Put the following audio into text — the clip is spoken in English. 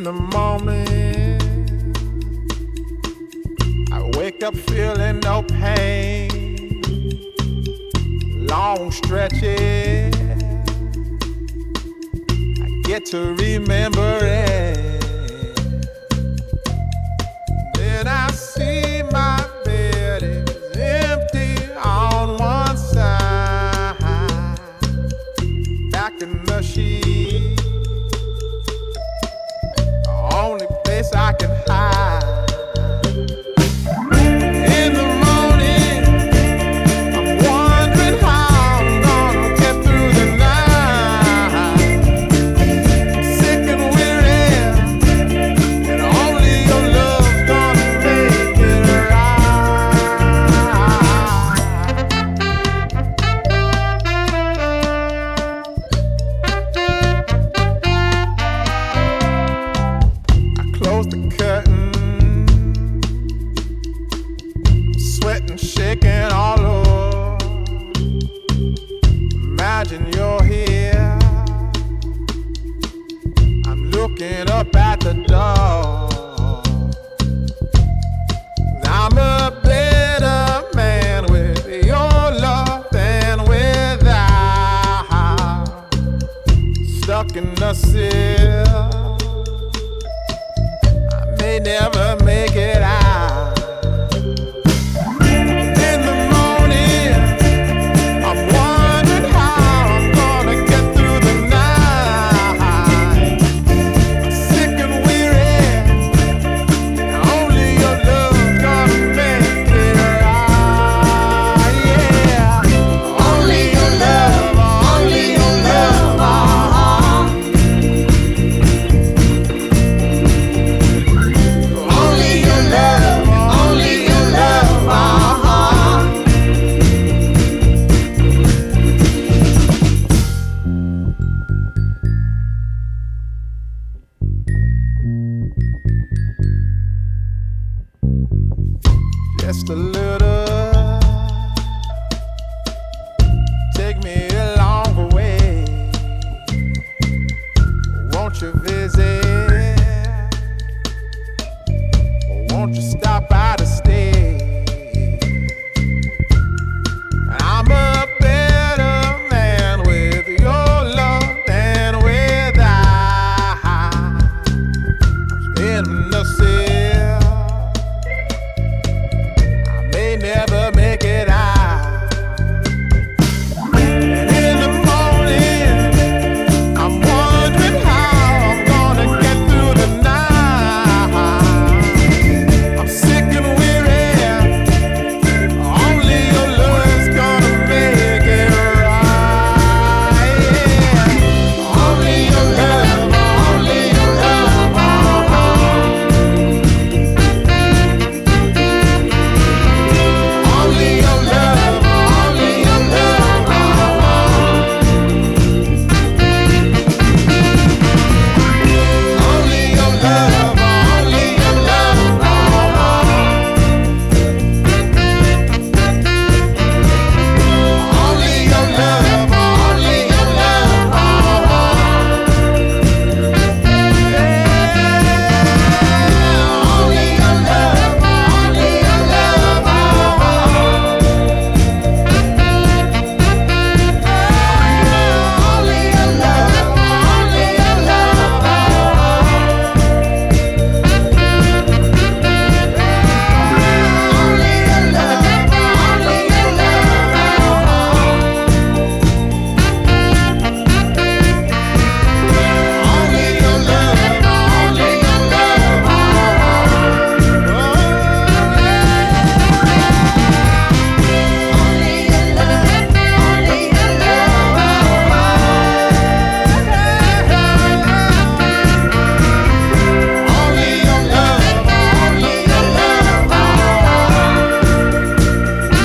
the morning, I wake up feeling no pain. Long stretches, I get to remember it. Then I see my bed is empty on one side. Back in the sheet, the only place I can hide. In the morning, I'm wondering how I'm gonna get through the night. Sick and weary, and only your love's gonna make it right. I close the curtain, sweating, shaking all over. Imagine you're here. I'm looking up at the door. I'm a better man with your love than without. Stuck in the cell, I may never make it out. In the morning, I'm wondering how I'm gonna get through the night. Sick and weary, and only your love's gonna make it right. Yeah, only your love, only your love. Only your love, only your love. Just a little, take me along the way. Won't you visit